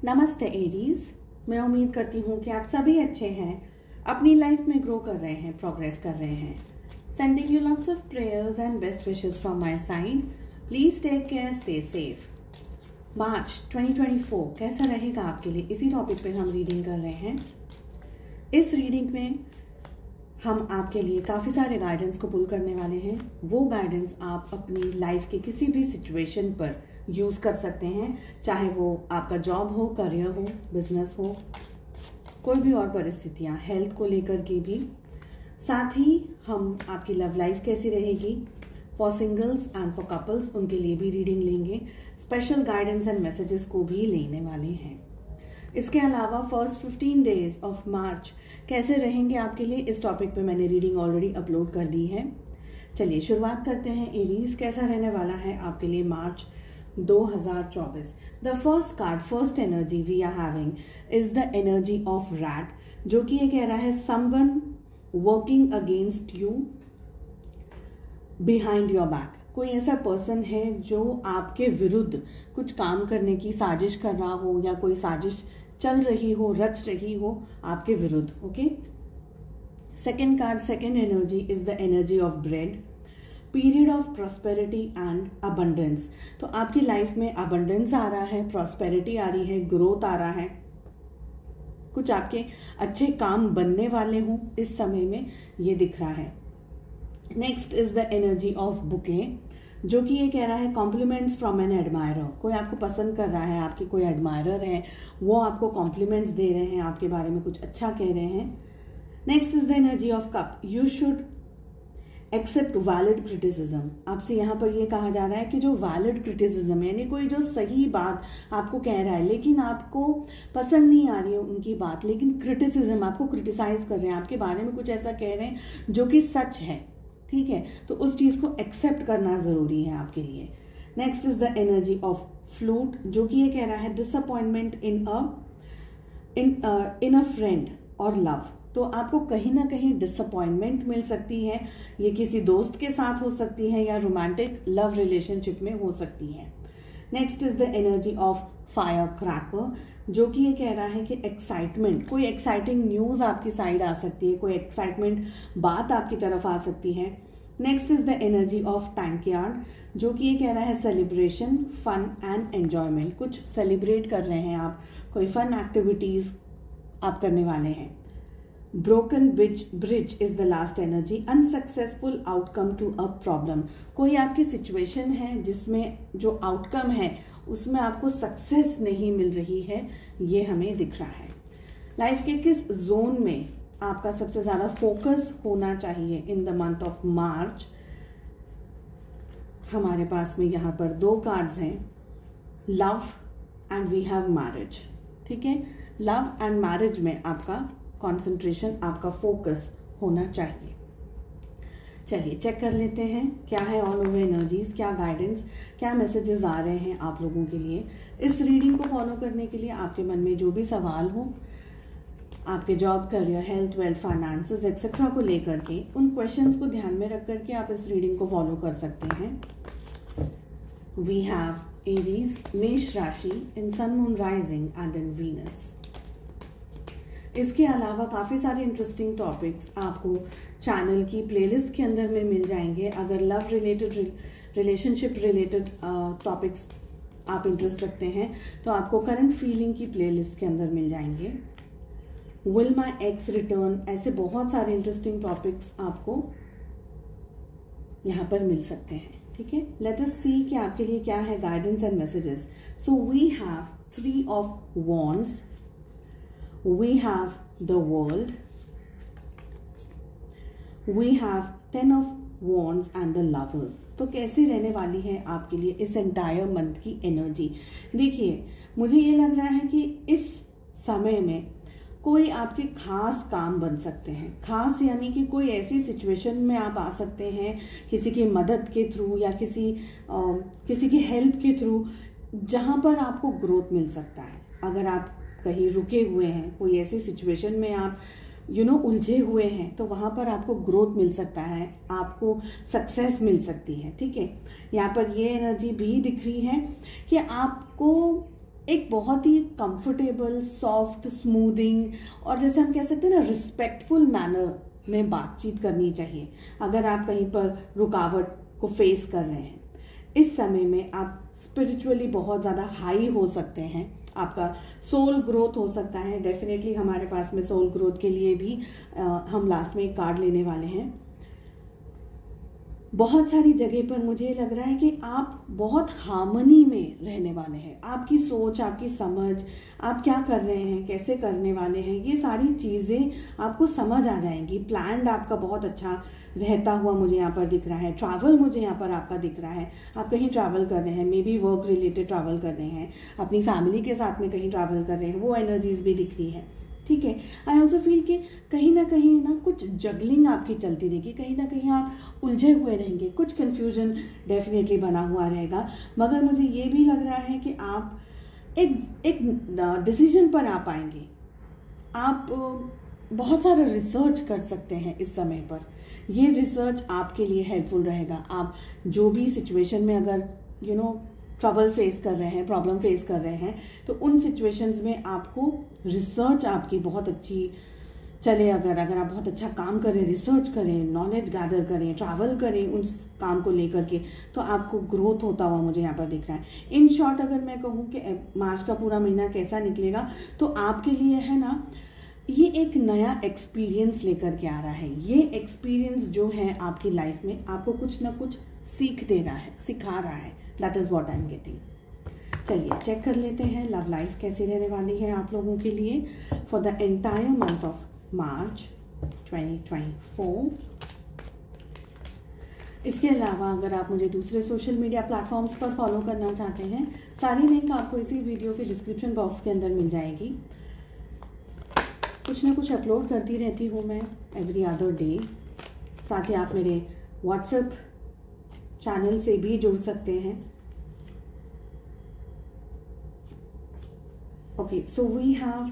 नमस्ते एरीज। मैं उम्मीद करती हूँ कि आप सभी अच्छे हैं, अपनी लाइफ में ग्रो कर रहे हैं, प्रोग्रेस कर रहे हैं। Sending you lots of prayers and best wishes from my side. Please take care, stay safe. March 2024 कैसा रहेगा आपके लिए, इसी टॉपिक पे हम रीडिंग कर रहे हैं। इस रीडिंग में हम आपके लिए काफ़ी सारे गाइडेंस को पुल करने वाले हैं। वो गाइडेंस आप अपनी लाइफ के किसी भी सिचुएशन पर यूज़ कर सकते हैं, चाहे वो आपका जॉब हो, करियर हो, बिजनेस हो, कोई भी और परिस्थितियाँ, हेल्थ को लेकर के भी। साथ ही हम आपकी लव लाइफ कैसी रहेगी, for singles and for couples, उनके लिए भी रीडिंग लेंगे। स्पेशल गाइडेंस एंड मैसेजेस को भी लेने वाले हैं। इसके अलावा फर्स्ट 15 डेज ऑफ मार्च कैसे रहेंगे आपके लिए, इस टॉपिक पे मैंने रीडिंग ऑलरेडी अपलोड कर दी है। चलिए शुरुआत करते हैं। एरीज कैसा रहने वाला है आपके लिए March 2024। The first card, first energy we are having is the energy of rat, जो कि ये कह रहा है someone working against you behind your back. कोई ऐसा पर्सन है जो आपके विरुद्ध कुछ काम करने की साजिश कर रहा हो, या कोई साजिश चल रही हो, रच रही हो आपके विरुद्ध। Okay. Second card, second energy is the energy of bread, period of prosperity and abundance. तो आपकी लाइफ में अबंडेंस आ रहा है, प्रॉस्पेरिटी आ रही है, ग्रोथ आ रहा है, कुछ आपके अच्छे काम बनने वाले हों इस समय में, ये दिख रहा है। Next is the energy of bouquet, जो कि ये कह रहा है कॉम्प्लीमेंट्स फ्रॉम एन एडमायरर। कोई आपको पसंद कर रहा है, आपके कोई एडमायरर है, वो आपको कॉम्प्लीमेंट्स दे रहे हैं, आपके बारे में कुछ अच्छा कह रहे हैं। Next is the energy of cup, you should accept valid criticism. आपसे यहाँ पर ये कहा जा रहा है कि जो वैलिड क्रिटिसिज्म है, यानी कोई जो सही बात आपको कह रहा है लेकिन आपको पसंद नहीं आ रही है उनकी बात, लेकिन क्रिटिसिज्म, आपको क्रिटिसाइज कर रहे हैं, आपके बारे में कुछ ऐसा कह रहे हैं जो कि सच है, ठीक है, तो उस चीज को एक्सेप्ट करना जरूरी है आपके लिए। Next is the energy of flute, जो कि ये कह रहा है डिसअपॉइंटमेंट इन अ फ्रेंड और लव। तो आपको कहीं ना कहीं डिसअपॉइंटमेंट मिल सकती है, ये किसी दोस्त के साथ हो सकती है या रोमांटिक लव रिलेशनशिप में हो सकती है। Next is the energy of fire cracker, जो कि ये कह रहा है कि एक्साइटमेंट, कोई एक्साइटिंग न्यूज आपकी साइड आ सकती है, कोई एक्साइटमेंट बात आपकी तरफ आ सकती है। Next is the energy of tank yard, जो कि ये कह रहा है सेलिब्रेशन, फन एंड एंजॉयमेंट। कुछ सेलिब्रेट कर रहे हैं आप, कोई फन एक्टिविटीज आप करने वाले हैं। Broken bridge is the last energy, unsuccessful outcome to a problem. कोई आपकी सिचुएशन है जिसमें जो आउटकम है उसमें आपको सक्सेस नहीं मिल रही है, ये हमें दिख रहा है। लाइफ के किस जोन में आपका सबसे ज्यादा फोकस होना चाहिए in the month of March, हमारे पास में यहाँ पर दो कार्ड्स हैं, love and we have marriage. ठीक है, लव एंड मैरिज में आपका कंसंट्रेशन, आपका फोकस होना चाहिए। चलिए चेक कर लेते हैं क्या है ऑल ओवर एनर्जीज, क्या गाइडेंस, क्या मैसेजेस आ रहे हैं आप लोगों के लिए। इस रीडिंग को फॉलो करने के लिए आपके मन में जो भी सवाल हो, आपके job, career, health, wealth, finances etcetera को लेकर के, उन क्वेश्चंस को ध्यान में रख करके आप इस रीडिंग को फॉलो कर सकते हैं। वी हैव एरीज, मेष राशि in sun, moon, rising and in Venus. इसके अलावा काफ़ी सारे इंटरेस्टिंग टॉपिक्स आपको चैनल की प्लेलिस्ट के अंदर में मिल जाएंगे। अगर love related, relationship related topics आप इंटरेस्ट रखते हैं तो आपको करंट फीलिंग की प्लेलिस्ट के अंदर मिल जाएंगे। विल माई एक्स रिटर्न, ऐसे बहुत सारे इंटरेस्टिंग टॉपिक्स आपको यहाँ पर मिल सकते हैं। ठीक है, लेट अस सी कि आपके लिए क्या है guidance and messages. So we have 3 of wands, we have the world, we have 10 of wands and the lovers। तो कैसे रहने वाली है आपके लिए इस एंटायर मंथ की एनर्जी। देखिए, मुझे ये लग रहा है कि इस समय में कोई आपके खास काम बन सकते हैं। खास यानी कि कोई ऐसी सिचुएशन में आप आ सकते हैं किसी की मदद के थ्रू या किसी की हेल्प के थ्रू, जहां पर आपको ग्रोथ मिल सकता है। अगर आप कहीं रुके हुए हैं, कोई ऐसी सिचुएशन में आप उलझे हुए हैं, तो वहां पर आपको ग्रोथ मिल सकता है, आपको सक्सेस मिल सकती है। ठीक है, यहाँ पर ये एनर्जी भी दिख रही है कि आपको एक बहुत ही कंफर्टेबल, सॉफ्ट, स्मूथिंग और जैसे हम कह सकते हैं ना रिस्पेक्टफुल मैनर में बातचीत करनी चाहिए। अगर आप कहीं पर रुकावट को फेस कर रहे हैं, इस समय में आप स्पिरिचुअली बहुत ज़्यादा हाई हो सकते हैं, आपका सोल ग्रोथ हो सकता है। डेफिनेटली हमारे पास में सोल ग्रोथ के लिए भी हम लास्ट में एक कार्ड लेने वाले हैं। बहुत सारी जगह पर मुझे लग रहा है कि आप बहुत हार्मनी में रहने वाले हैं। आपकी सोच, आपकी समझ, आप क्या कर रहे हैं, कैसे करने वाले हैं, ये सारी चीज़ें आपको समझ आ जाएंगी। प्लान्ड आपका बहुत अच्छा रहता हुआ मुझे यहाँ पर दिख रहा है। ट्रैवल मुझे यहाँ पर आपका दिख रहा है। आप कहीं ट्रैवल कर रहे हैं, may be work related travel कर रहे हैं, अपनी फैमिली के साथ में कहीं ट्रैवल कर रहे हैं, वो एनर्जीज भी दिख रही है। ठीक है, आई ऑल्सो फील कि कहीं ना कुछ जगलिंग आपकी चलती रहेगी, कहीं ना कहीं आप उलझे हुए रहेंगे, कुछ कंफ्यूजन डेफिनेटली बना हुआ रहेगा। मगर मुझे ये भी लग रहा है कि आप एक डिसीजन पर आ पाएंगे। आप बहुत सारा रिसर्च कर सकते हैं इस समय पर। ये रिसर्च आपके लिए हेल्पफुल रहेगा। आप जो भी सिचुएशन में अगर ट्रबल फेस कर रहे हैं, प्रॉब्लम फेस कर रहे हैं, तो उन सिचुएशंस में आपको रिसर्च आपकी बहुत अच्छी चले। अगर आप बहुत अच्छा काम करें, रिसर्च करें, नॉलेज गैदर करें, ट्रैवल करें उस काम को लेकर के, तो आपको ग्रोथ होता हुआ मुझे यहाँ पर दिख रहा है। इन शॉर्ट अगर मैं कहूँ कि मार्च का पूरा महीना कैसा निकलेगा, तो आपके लिए है ना, ये एक नया एक्सपीरियंस लेकर के आ रहा है। ये एक्सपीरियंस जो है आपकी लाइफ में आपको कुछ ना कुछ सीख दे रहा है, सिखा रहा है। That is what I am getting. चलिए चेक कर लेते हैं लव लाइफ कैसी रहने वाली है आप लोगों के लिए for the entire month of मार्च 2024। इसके अलावा अगर आप मुझे दूसरे सोशल मीडिया प्लेटफॉर्म्स पर फॉलो करना चाहते हैं, सारी लिंक आपको इसी वीडियो के डिस्क्रिप्शन बॉक्स के अंदर मिल जाएगी। कुछ ना कुछ अपलोड करती रहती हूँ मैं एवरी अदर डे। साथ ही आप मेरे व्हाट्सएप चैनल से भी जुड़ सकते हैं। Okay, so we have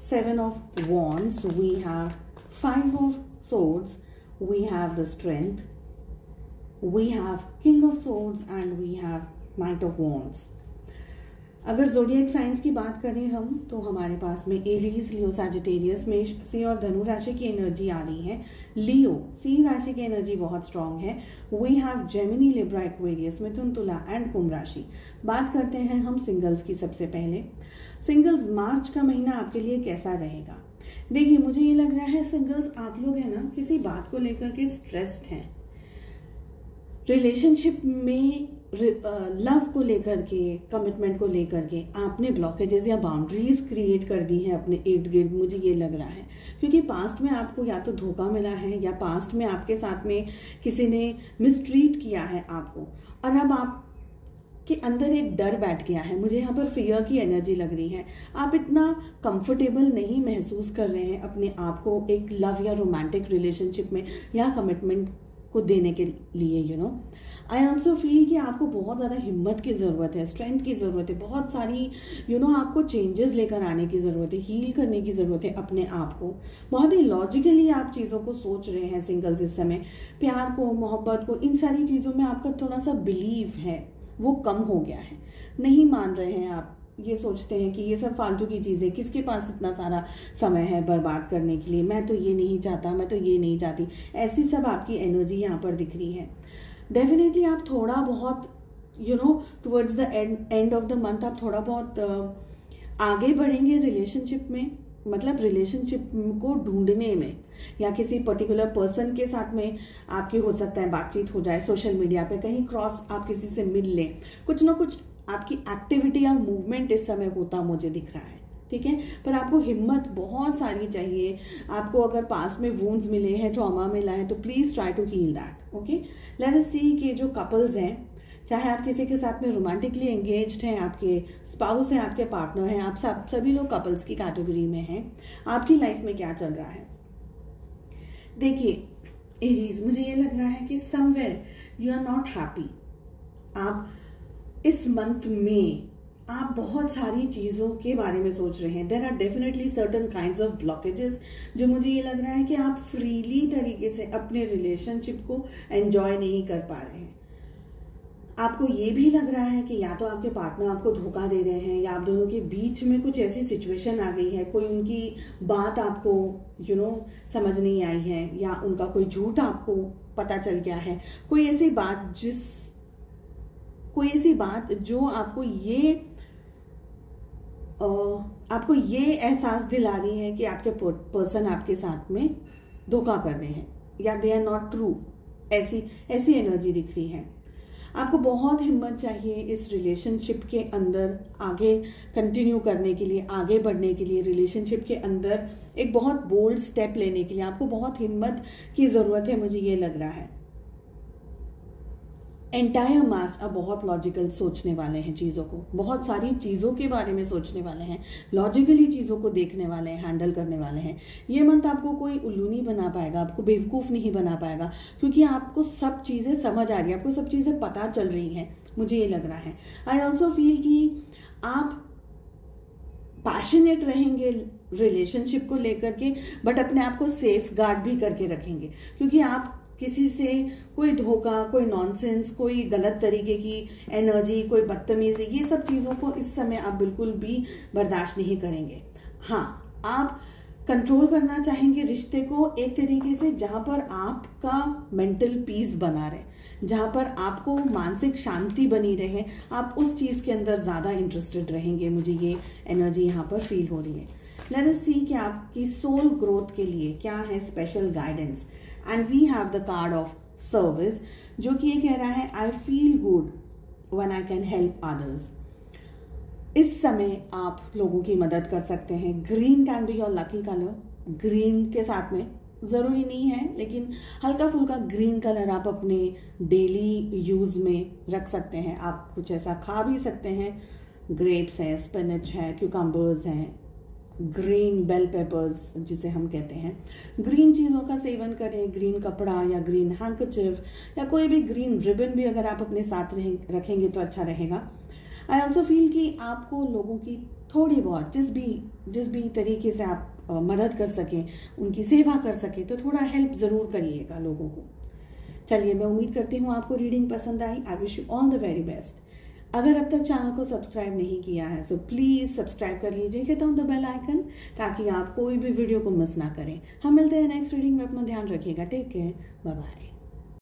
7 of Wands, we have 5 of Swords, we have the Strength, we have King of Swords and we have Knight of Wands। अगर ज़ोडिएक साइंस की बात करें हम, तो हमारे पास में एरीज, लियो, सैजिटेरियस, मेष, सिंह और धनु राशि की एनर्जी आ रही है। लियो, सिंह राशि की एनर्जी बहुत स्ट्रांग है। We have Gemini, Libra, Aquarius, Mithun, Tula and कुंभ राशि। बात करते हैं हम सिंगल्स की। सबसे पहले सिंगल्स, मार्च का महीना आपके लिए कैसा रहेगा? देखिए, मुझे ये लग रहा है सिंगल्स आप लोग है ना, किसी बात को लेकर के स्ट्रेस्ड हैं। रिलेशनशिप में लव को लेकर के, कमिटमेंट को लेकर के आपने ब्लॉकेजेस या बाउंड्रीज क्रिएट कर दी है अपने इर्द गिर्द, मुझे ये लग रहा है। क्योंकि पास्ट में आपको या तो धोखा मिला है या पास्ट में आपके साथ में किसी ने मिसट्रीट किया है आपको, और अब आप के अंदर एक डर बैठ गया है। मुझे यहाँ पर फियर की एनर्जी लग रही है। आप इतना कंफर्टेबल नहीं महसूस कर रहे हैं अपने आप को एक लव या रोमांटिक रिलेशनशिप में या कमिटमेंट को देने के लिए। आई ऑल्सो फील कि आपको बहुत ज़्यादा हिम्मत की ज़रूरत है, स्ट्रेंथ की ज़रूरत है, बहुत सारी आपको चेंजेस लेकर आने की ज़रूरत है, हील करने की ज़रूरत है अपने आप को। बहुत ही लॉजिकली आप चीज़ों को सोच रहे हैं सिंगल्स इस समय। प्यार को, मोहब्बत को, इन सारी चीज़ों में आपका थोड़ा सा बिलीव है वो कम हो गया है। नहीं मान रहे हैं आप, ये सोचते हैं कि ये सब फालतू की चीज़ें, किसके पास इतना सारा समय है बर्बाद करने के लिए, मैं तो ये नहीं चाहता, मैं तो ये नहीं चाहती। ऐसी सब आपकी एनर्जी यहाँ पर दिख रही है। डेफिनेटली आप थोड़ा बहुत towards the end of the month आप थोड़ा बहुत आगे बढ़ेंगे रिलेशनशिप में, मतलब रिलेशनशिप को ढूंढने में, या किसी पर्टिकुलर पर्सन के साथ में आपकी हो सकता है बातचीत हो जाए, सोशल मीडिया पे कहीं क्रॉस आप किसी से मिल लें, कुछ ना कुछ आपकी एक्टिविटी या मूवमेंट इस समय होता मुझे दिख रहा है। ठीक है, पर आपको हिम्मत बहुत सारी चाहिए। आपको अगर पास में वुंड्स मिले हैं, ट्रॉमा मिला है, तो please try to heal that. Okay, let us see कि जो कपल्स हैं, चाहे आप किसी के साथ में रोमांटिकली एंगेज्ड हैं, आपके स्पाउस हैं, आपके पार्टनर हैं, आप सभी लोग कपल्स की कैटेगरी में हैं, आपकी लाइफ में क्या चल रहा है? देखिए एरीज, मुझे ये लग रहा है कि somewhere you are not happy. आप इस मंथ में आप बहुत सारी चीज़ों के बारे में सोच रहे हैं। There are definitely certain kinds of blockages जो मुझे ये लग रहा है कि आप फ्रीली तरीके से अपने रिलेशनशिप को एंजॉय नहीं कर पा रहे हैं। आपको ये भी लग रहा है कि या तो आपके पार्टनर आपको धोखा दे रहे हैं, या आप दोनों के बीच में कुछ ऐसी सिचुएशन आ गई है, कोई उनकी बात आपको समझ नहीं आई है, या उनका कोई झूठ आपको पता चल गया है, कोई ऐसी बात जो आपको ये एहसास दिला रही है कि आपके पर्सन आपके साथ में धोखा कर रहे हैं, या दे आर नॉट ट्रू, ऐसी एनर्जी दिख रही है। आपको बहुत हिम्मत चाहिए इस रिलेशनशिप के अंदर आगे कंटिन्यू करने के लिए, आगे बढ़ने के लिए, रिलेशनशिप के अंदर एक बहुत बोल्ड स्टेप लेने के लिए आपको बहुत हिम्मत की जरूरत है, मुझे ये लग रहा है। एंटायर मार्च आप बहुत लॉजिकल सोचने वाले हैं, चीज़ों को, बहुत सारी चीज़ों के बारे में सोचने वाले हैं, लॉजिकली चीज़ों को देखने वाले हैं, हैंडल करने वाले हैं। ये मंथ आपको कोई उल्लू नहीं बना पाएगा, आपको बेवकूफ़ नहीं बना पाएगा, क्योंकि आपको सब चीज़ें समझ आ रही है, आपको सब चीज़ें पता चल रही हैं, मुझे ये लग रहा है। आई ऑल्सो फील कि आप पैशनेट रहेंगे रिलेशनशिप को लेकर के, बट अपने आप को सेफ गार्ड भी करके रखेंगे, क्योंकि आप किसी से कोई धोखा, कोई नॉनसेंस, कोई गलत तरीके की एनर्जी, कोई बदतमीजी, ये सब चीज़ों को इस समय आप बिल्कुल भी बर्दाश्त नहीं करेंगे। हाँ, आप कंट्रोल करना चाहेंगे रिश्ते को एक तरीके से जहाँ पर आपका मेंटल पीस बना रहे, जहाँ पर आपको मानसिक शांति बनी रहे, आप उस चीज़ के अंदर ज़्यादा इंटरेस्टेड रहेंगे। मुझे ये एनर्जी यहाँ पर फील हो रही है। लेट अस सी कि आपकी सोल ग्रोथ के लिए क्या है special guidance. And we have the card of service, जो कि ये कह रहा है I feel good when I can help others. इस समय आप लोगों की मदद कर सकते हैं। Green can be your lucky colour. Green के साथ में ज़रूरी नहीं है, लेकिन हल्का फुल्का ग्रीन कलर आप अपने डेली यूज़ में रख सकते हैं। आप कुछ ऐसा खा भी सकते हैं, ग्रेप्स है, स्पिनच है, क्यूकम्बर्स हैं, ग्रीन बेल पेपर्स जिसे हम कहते हैं। ग्रीन चीज़ों का सेवन करें, ग्रीन कपड़ा या ग्रीन हैंकरचिफ या कोई भी ग्रीन रिबन भी अगर आप अपने साथ रखेंगे तो अच्छा रहेगा। आई ऑल्सो फील कि आपको लोगों की थोड़ी बहुत जिस भी तरीके से आप मदद कर सकें, उनकी सेवा कर सकें, तो थोड़ा हेल्प ज़रूर करिएगा लोगों को। चलिए, मैं उम्मीद करती हूँ आपको रीडिंग पसंद आई। I wish you all the very best. अगर अब तक चैनल को सब्सक्राइब नहीं किया है सो प्लीज़ सब्सक्राइब कर लीजिए, hit on the bell icon, ताकि आप कोई भी वीडियो को मिस ना करें। हम मिलते हैं नेक्स्ट रीडिंग में। अपना ध्यान रखिएगा। Take care, bye bye.